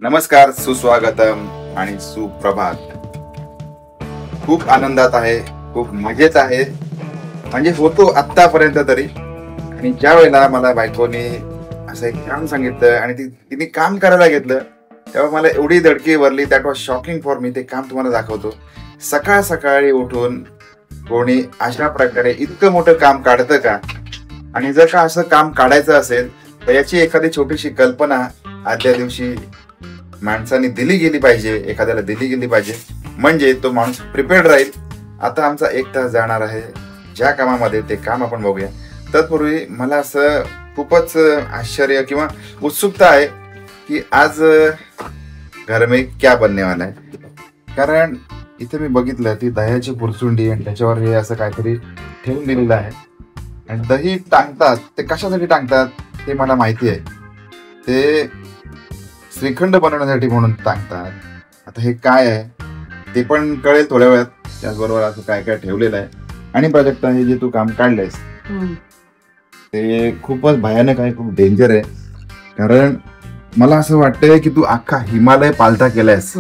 नमस्कार, सुस्वागतम आणि सुप्रभात. खूप आनंदात आहे, खूप मजेत आहे, म्हणजे होतो आतापर्यंत तरी. आणि ज्या वेळेला मला बायकोने असं एक काम सांगितलं आणि तिने काम करायला घेतलं तेव्हा मला एवढी धडकी भरली. That was shocking for me. ते काम तुम्हाला दाखवतो. सकाळ सकाळी उठून कोणी अशा प्रकारे इतकं मोठं काम काढतं का? आणि जर का असं काम काढायचं असेल तर याची एखादी छोटीशी कल्पना आदल्या दिवशी माणसाने दिली गेली पाहिजे, एखाद्याला दिली गेली पाहिजे, म्हणजे तो माणूस प्रिपेअर्ड राहील. आता आमचा 1 तास जाणार आहे ज्या कामामध्ये, ते काम आपण बघूया. तत्पूर्वी मला असं खूपच आश्चर्य किंवा उत्सुकता आहे की आज घर में क्या बनने वाला आहे. कारण इथे मी बघितलं ती दह्याची पुरचुंडी आणि त्याच्यावर हे असं काहीतरी ठेवून दिलेलं आहे. आणि दही टांगतात, ते कशासाठी टांगतात ते मला माहिती आहे. ते श्रीखंड बनवण्यासाठी म्हणून टांगतात. आता हे काय आहे ते पण कळेल थोड्या वेळात. त्याचबरोबर असं काय काय ठेवलेलं आहे. आणि प्राजक्ता, हे जे तू काम काढलंयस ते खूपच भयानक आहे, खूप डेंजर आहे. कारण मला असं वाटतंय की तू अख्खा हिमालय पालथा केलायस.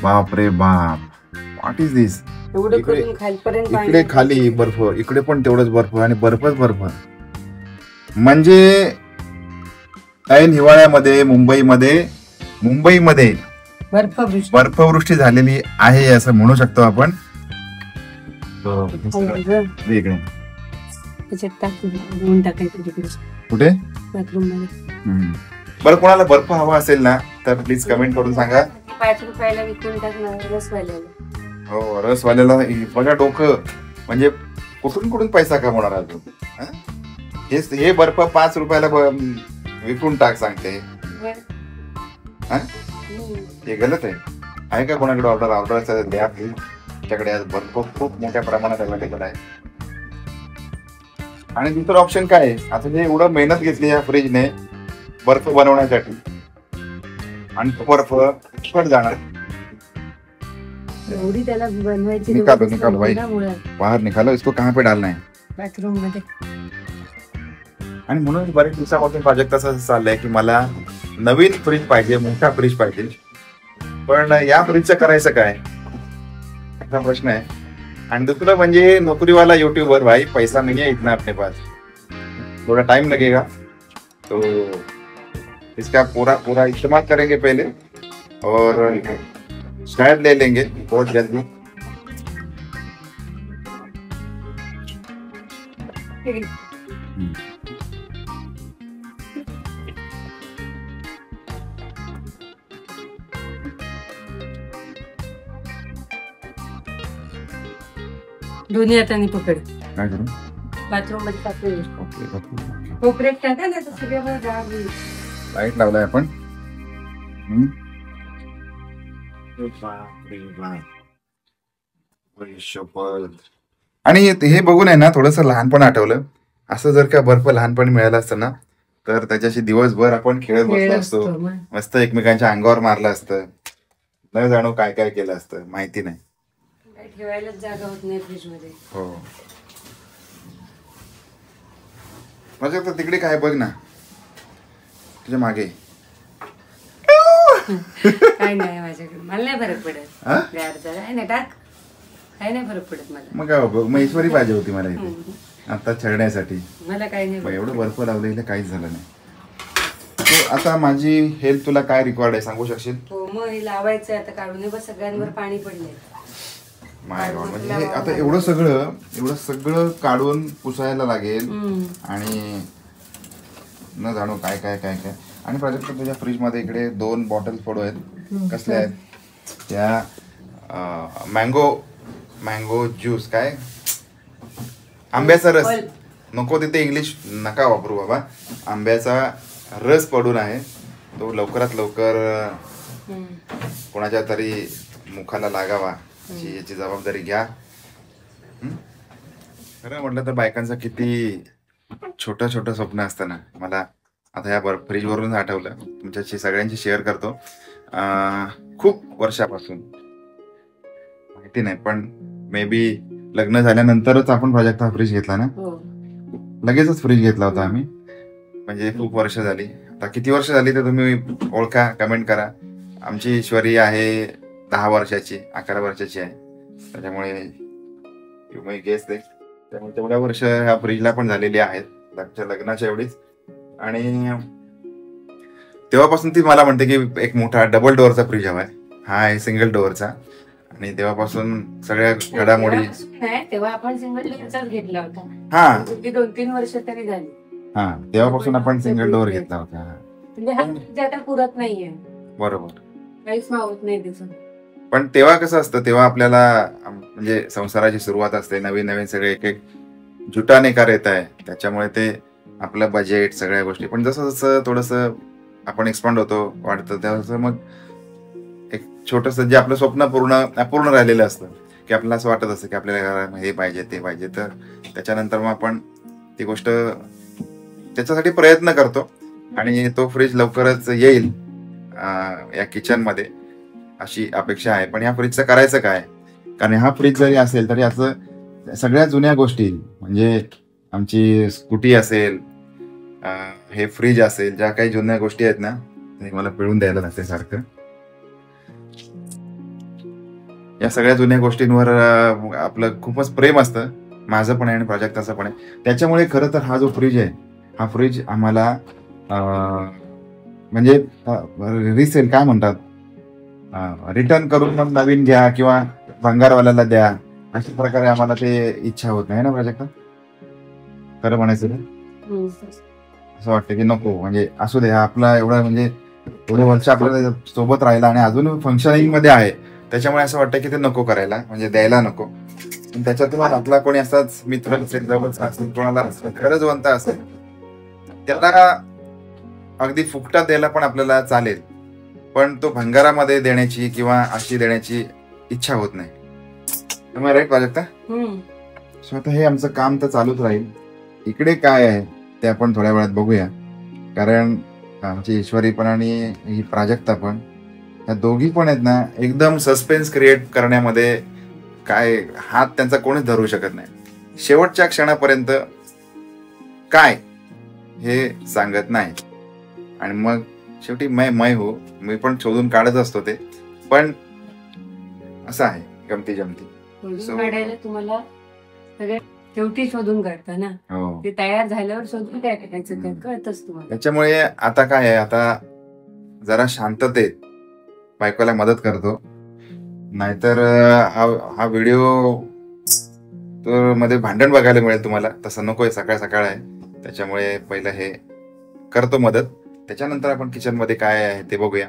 बाप रे बाप, व्हॉट इज दिस? इकडे खाली बर्फ, इकडे पण तेवढंच बर्फ आणि बर्फच बर्फ. म्हणजे ऐन हिवाळ्यामध्ये मुंबईमध्ये बर्फवृष्टी झालेली आहे असं म्हणू शकतो आपण. वेगळे कुठे? बरं, कोणाला बर्फ हवा असेल ना तर प्लीज कमेंट करून सांगा. 5 रुपयाला विकून टाकणार रसवाल्याला. हो, रसवाल्याला बघा डोकं. म्हणजे कुठून पैसा कमवणार अजून. हे बर्फ 5 रुपयाला विकून टाक सांगते. हे गलत आहे का? कोणाकडे ऑर्डर द्या प्लीज. त्याच्याकडे आज बर्फ खूप मोठ्या प्रमाणात अवेलेबल आहे. आणि दुसरं ऑप्शन काय आहे? आता हे एवढं मेहनत घेतली या फ्रीजने बर्फ बनवण्यासाठी आणि तो बर्फ फट जाणार. त्याला बनवायची. निकालो भाई, बाहेर निकालो. इसको कहाँ पे डालना है? बाथरूम मध्ये. आणि म्हणून बरेच दिवसापासून प्रोजेक्ट असं चाललंय की मला नवीन फ्रीज पाहिजे, मोठा फ्रीज पाहिजे. पण या फ्रीजचं करायचं काय असा प्रश्न आहे. आणि दुसरं म्हणजे नोकरीवाला यूट्यूबर भाई, पैसा नहीं है इतना अपने पास, थोड़ा टाइम लगेगा. तो इसका पूरा इस्तेमाल करेंगे पहले और शायद ले लेंगे बहुत जल्दी. दोन्ही हाताने पकड. काय करू? बाथरूम मध्ये टाकून कोपऱ्यात टाका ना, तर सगळ्यावर जाग येईल. लाईट लावलाय आपण. आणि हे बघून आहे ना थोडस लहानपण आठवलं. असं जर का बर्फ लहानपणी मिळालं असतं ना तर त्याच्याशी दिवसभर आपण खेळत बसलो असतो. मस्त एकमेकांच्या अंगावर मारलं असतं. न जाणू काय काय केलं असतं माहिती नाही. ठेवायलाच जागा होत नाही फ्रीज मध्ये. हो, माझ्या तर तिकडे काय बघ ना तुझ्या मागे. काय नाही माझ्याकडे, मला नाही फरक पडत. नाही टाक, काय नाही फरक पडत मला. मग काय बघ, महेश्वरी पाहिजे होती मला इथे आता चढण्यासाठी. मला काही नाही. एवढं बर्फ लावलं काहीच झालं नाही. तो आता माझी हेल्प तुला काय रिक्वायर्ड आहे सांगू शकशील? हो, मग हे लावायचं आता काढून. बस सगळ्यांवर पाणी पडलंय. माय गॉड, म्हणजे हे आता एवढं सगळं काढून पुसायला लागेल. आणि न जाणू काय काय काय काय. आणि प्राजक्त, तुझ्या फ्रीज मध्ये इकडे 2 बॉटल फोडो आहेत. कसल्या आहेत त्या? Mango juice. काय? आंब्याचा रस. नको तिथे इंग्लिश नका वापरू बाबा. आंब्याचा रस पडून आहे. तो लवकरात लवकर कोणाच्या तरी मुखाला लागावा याची जबाबदारी घ्या. खरं म्हटलं तर बायकांचं किती छोटं स्वप्न असतं ना. मला आता या फ्रीज वरून आठवलं, तुमच्याशी सगळ्यांशी शेअर करतो. खूप वर्षापासून माहिती नाही, पण मे बी लग्न झाल्यानंतरच आपण प्रोजेक्ट हा फ्रीज घेतला ना. लगेचच फ्रीज घेतला होता आम्ही. म्हणजे खूप वर्ष झाली. आता किती वर्ष झाली तर तुम्ही ओळखा, कमेंट करा. आमची ईश्वरी आहे 10 वर्षाची, 11 वर्षाची आहे. त्याच्यामुळे यू मे गेस ते, त्यामुळे तेवढ्या वर्ष ह्या फ्रीजला पण झालेली आहेत लग्नाच्या एवढीच. आणि तेव्हापासून ती मला म्हणते की एक मोठा डबल डोअरचा फ्रीज हवाय. हा आहे सिंगल डोअरचा. आणि तेव्हापासून सगळ्या घडामोडी तेव्हा आपण सिंगल डोअरचाच घेतला होता. हा 2-3 वर्ष तरी झाली. हा तेव्हापासून आपण सिंगल डोअर घेतला होता. म्हणजे हा फ्रीज आता पुरत नाहीये. बरोबर, काहीच मावत नाही त्याचं. पण तेव्हा कसं असतं, तेव्हा आपल्याला म्हणजे संसाराची सुरुवात असते, नवीन नवीन सगळे एक एक जुटाने कार येत आहे. त्याच्यामुळे ते आपलं बजेट सगळ्या गोष्टी, पण जसं जसं थोडंसं आपण एक्सपांड होतो, वाढतं, त्याचं मग एक छोटंसं जे आपलं स्वप्न अपूर्ण राहिलेलं असतं, की आपल्याला असं वाटत असतं की आपल्याला हे पाहिजे ते पाहिजे, तर त्याच्यानंतर मग आपण ती गोष्ट त्याच्यासाठी प्रयत्न करतो. आणि तो फ्रीज लवकरच येईल या किचनमध्ये अशी अपेक्षा आहे. पण ह्या फ्रीजचं करायचं काय, कारण हा फ्रीज जरी असेल तरी असं सगळ्या जुन्या गोष्टी, म्हणजे आमची स्कूटी असेल, हे फ्रीज असेल, ज्या काही जुन्या गोष्टी आहेत ना, ते मला पिळून द्यायला लागते सारखं. या सगळ्या जुन्या गोष्टींवर आपलं खूपच प्रेम असतं, माझं पण आहे आणि प्राजक्ताचं पण आहे. त्याच्यामुळे खरं तर हा जो फ्रीज आहे, हा फ्रीज आम्हाला म्हणजे रिसेल काय म्हणतात, रिटर्न करून मग नवीन घ्या किंवा भंगारवाल्याला द्या, अशा प्रकारे आम्हाला ते इच्छा होत नाही ना प्राजक्ता. खरं म्हणायचं तर असं वाटतं की नको, म्हणजे असू दे, आपला एवढा म्हणजे एवढे वर्ष आपल्याला सोबत राहिला आणि अजून फंक्शनिंग मध्ये आहे, त्याच्यामुळे असं वाटतं की ते नको करायला, म्हणजे द्यायला नको. त्याच्यातून आपला कोणी असाच मित्र असेल, जवळचा असेल, कोणाला गरजवंत असेल, त्याला अगदी फुकटात द्यायला पण आपल्याला चालेल, पण तो भंगारामध्ये देण्याची किंवा अशी देण्याची इच्छा होत नाही. राईट प्राजक्ता? सो आता हे आमचं काम तर चालूच राहील. इकडे काय आहे ते आपण थोड्या वेळात बघूया, कारण आमची ईश्वरी पण आणि ही प्राजक्ता पण, या दोघी पण आहेत ना, एकदम सस्पेन्स क्रिएट करण्यामध्ये काय हात त्यांचा कोणीच धरू शकत नाही. शेवटच्या क्षणापर्यंत काय हे सांगत नाही. आणि मग शेवटी मी पण शोधून काढत असतो ते, पण असं आहे गमती जमती. काढायला तुम्हाला सगळे शेवटी शोधून काढता ना, ते तयार झाल्यावर शोधून काय करायचं कळतच तुम्हाला. त्याच्यामुळे आता काय आहे, आता जरा शांततेत बायकोला मदत करतो, नाहीतर हा व्हिडिओ तर मध्ये भांडण बघायला मिळेल तुम्हाला. तसं नकोय, सकाळ सकाळ आहे, त्याच्यामुळे पहिलं हे करतो मदत, त्याच्यानंतर आपण किचन मध्ये काय आहे ते बघूया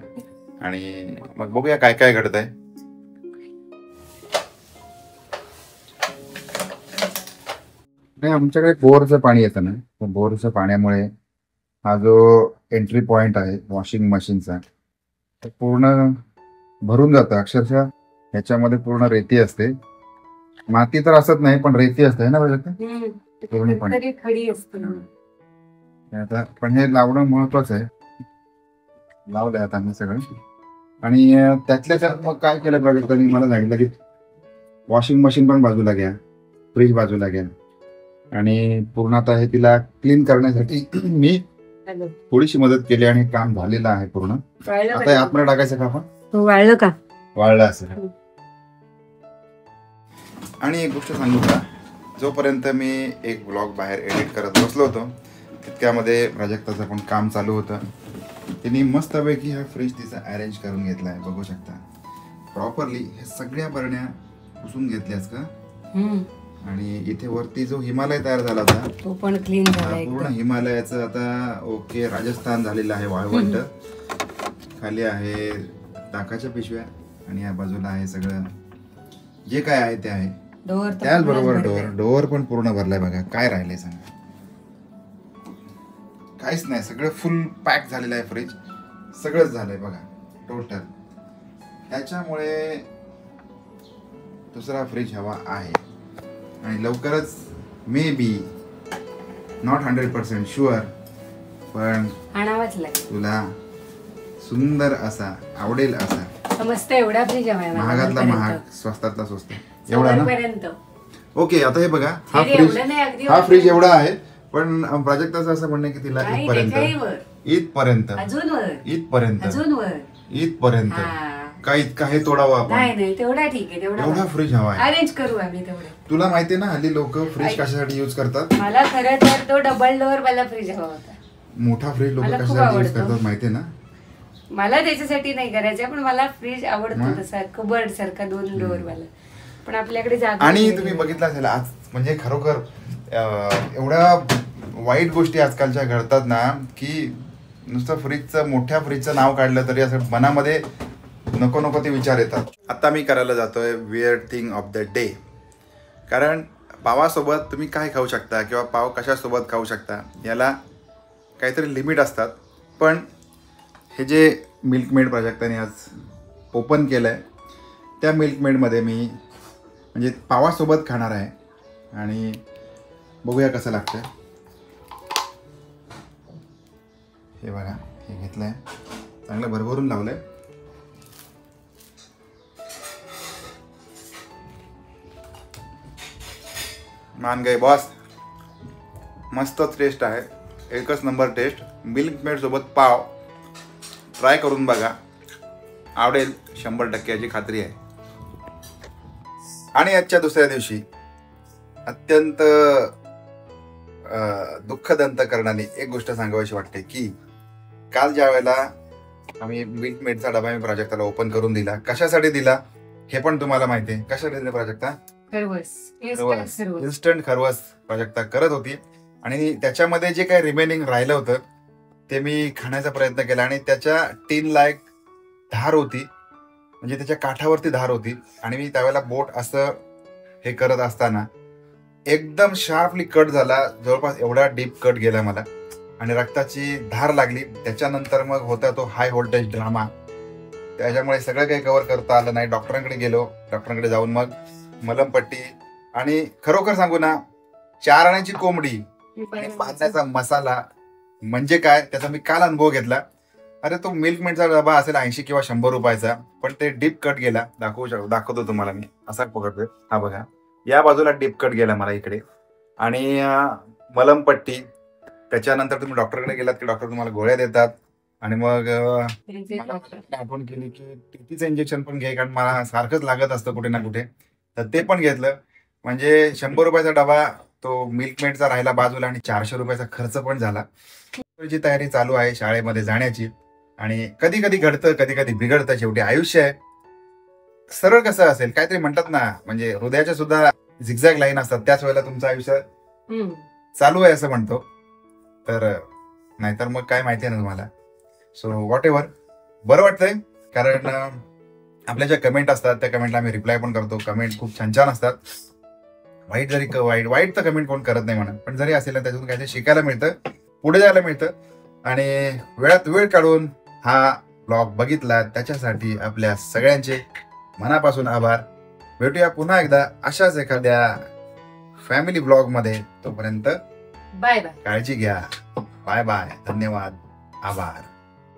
आणि मग बघूया काय काय घडत आहे. आमच्याकडे बोरचं पाणी येतं ना, तर बोरच्या पाण्यामुळे हा जो एंट्री पॉइंट आहे वॉशिंग मशीनचा, तो पूर्ण भरून जातं. अक्षरशः ह्याच्यामध्ये पूर्ण रेती असते, माती तर असत नाही पण रेती असते ना पूर्णपणे. आता पण हे लावणं महत्वाचं आहे, लावलंय आता आम्ही सगळं. आणि त्यातल्या त्यात मग काय केलं पाहिजे, मला सांगितलं की वॉशिंग मशीन पण बाजूला घ्या, फ्रीज बाजूला घ्या, आणि पूर्ण आता हे तिला क्लीन करण्यासाठी मी थोडीशी मदत केली आणि काम झालेलं आहे पूर्ण. आता आतमध्ये टाकायचं का आपण? वाळलं का? वाळलं असेल. आणि एक गोष्ट सांगू का, जोपर्यंत मी एक ब्लॉग बाहेर एडिट करत बसलो होतो, तितक्यामध्ये प्राजक्ताचं पण काम चालू होतं. तिने मस्तपैकी हा फ्रीज तिचा अरेंज करून घेतलाय, बघू शकता प्रॉपरली. हे सगळ्या बरण्या पुसून घेतल्यास का, आणि इथे वरती जो हिमालय तयार झाला होता तो पण क्लीन झाला, पूर्ण हिमालयाचं आता ओके. राजस्थान झालेलं आहे वाळवंट, खाली आहे ताकाच्या पिशव्या, आणि या बाजूला आहे सगळं जे काय आहे ते आहे. त्याचबरोबर डोअर पण पूर्ण भरलाय. बघा काय राहिलंय सांगा, काहीच नाही, सगळं फुल पॅक झालेलं आहे फ्रीज, सगळंच झालंय बघा टोटल. त्याच्यामुळे दुसरा फ्रीज हवा आहे आणि लवकरच, मे बी नॉट 100% शुअर, पण आणावाच लागेल. तुला सुंदर असा, आवडेल असा, मस्त एवढा फ्रीज हवाय, महागातला महाग, स्वस्तातला स्वस्त, एवढा ना. ओके, आता हे बघा, हा फ्रीज एवढा आहे, पण प्राजक्ताचं असं म्हणणं की तिला इथपर्यंत इथपर्यंत अजून वर इथपर्यंत अजून वर इथपर्यंत काय इतका हे तोडावं आपण? नाही तेवढा ठीक आहे, एवढा फ्रीज हवा आहे. अरेंज करू आम्ही तेवढं. तुला माहितीये ना हल्ली लोक फ्रीज कशासाठी युज करतात? मला खरं तर तो डबल डोअर वाला फ्रीज हवा होता. मोठा फ्रीज लोक कशासाठी युज करतात माहितीये ना? मला त्याच्यासाठी नाही करायचं, पण मला फ्रीज आवडतो तसा कबर्ड सारखा 2 डोअर वाला. पण आपल्याकडे जागा. आणि तुम्ही बघितलं असेल आज म्हणजे खरोखर एवढ्या वाईट गोष्टी आजकालच्या घडतात ना की नुसतं फ्रीजचं मोठ्या फ्रीजचं नाव काढलं तरी असं मनामध्ये नको नको ते विचार येतात. आता मी करायला जातोय weird thing of the day. कारण पावासोबत तुम्ही काय खाऊ शकता किंवा पाव कशासोबत खाऊ शकता याला काहीतरी लिमिट असतात. पण हे जे मिल्कमेड प्राजक्ताने आज ओपन केलं आहे त्या मिल्कमेडमध्ये मी म्हणजे पावासोबत खाणार आहे आणि बघूया कसं लागतं. हे बघा, हे घेतलं आहे, चांगलं भरभरून लावलं आहे. मान गए बॉस, मस्त टेस्ट आहे, एकच नंबर टेस्ट. मिल्कमेड सोबत पाव ट्राय करून बघा, आवडेल 100% याची खात्री आहे. आणि आजच्या दुसऱ्या दिवशी अत्यंत दुःखदंत करणारी एक गोष्ट सांगावीशी वाटते की काल ज्या वेळेला आम्ही मिल्कमेडचा डबा मी प्राजक्ताला ओपन करून दिला, कशासाठी दिला हे पण तुम्हाला माहिती आहे. कशासाठी दिला प्राजक्ता? इन्स्टंट खरवस प्राजक्ता करत होती आणि त्याच्यामध्ये जे काही रिमेनिंग राहिलं होतं ते मी खाण्याचा प्रयत्न केला आणि त्याच्या टीनला एक धार होती, म्हणजे त्याच्या काठावरती धार होती आणि मी त्यावेळेला बोट असं हे करत असताना एकदम शार्पली कट झाला. जवळपास एवढा डीप कट गेला मला आणि रक्ताची धार लागली. त्याच्यानंतर मग होता तो हाय व्होल्टेज ड्रामा. त्याच्यामुळे सगळं काही कव्हर करता आलं नाही. डॉक्टरांकडे गेलो, डॉक्टरांकडे जाऊन मग मलमपट्टी आणि खरोखर सांगू ना 4 आण्याची कोंबडी आणि भाजण्याचा मसाला म्हणजे काय त्याचा मी काल अनुभव घेतला. अरे तो मिल्कमेडचा डबा असेल 80 किंवा 100 रुपयाचा, पण ते डीप कट गेला. दाखवतो तुम्हाला मी, असा पकडतोय. हा बघा, या बाजूला डीप कट गेला मला इकडे. आणि मलमपट्टी, त्याच्यानंतर तुम्ही डॉक्टरकडे गेलात की डॉक्टर तुम्हाला गोळ्या देतात आणि मग आठवण केली की टीटीचं इंजेक्शन पण घे, कारण मला सारखंच लागत असतं कुठे ना कुठे, तर ते पण घेतलं. म्हणजे 100 रुपयाचा डबा तो मिल्कमेडचा राहिला बाजूला आणि 400 रुपयाचा खर्च पण झाला. ची तयारी चालू आहे शाळेमध्ये जाण्याची आणि कधी कधी घडतं, कधी कधी बिघडतं. शेवटी आयुष्य आहे. सरळ कसं असेल, काहीतरी म्हणतात ना, म्हणजे हृदयाच्या सुद्धा झिगझॅग लाईन असतात, त्याच वेळेला तुमचं आयुष्य चालू आहे असं म्हणतो. तर नाहीतर मग काय माहिती आहे ना तुम्हाला. सो व्हॉट एव्हर, बरं वाटतंय कारण आपल्या ज्या कमेंट असतात त्या कमेंटला आम्ही रिप्लाय पण करतो. कमेंट खूप छान छान असतात. वाईट तर कमेंट कोण करत नाही म्हणा, पण जरी असेल ना त्याच्यातून काहीतरी शिकायला मिळतं, पुढे जायला मिळतं. आणि वेळात वेळ काढून हा ब्लॉग बघितला त्याच्यासाठी आपल्या सगळ्यांचे मनापासून आभार. भेटूया पुन्हा एकदा अशाच एखाद्या फॅमिली ब्लॉग मध्ये. तोपर्यंत बाय बाय, काळजी घ्या. बाय बाय, धन्यवाद, आभार.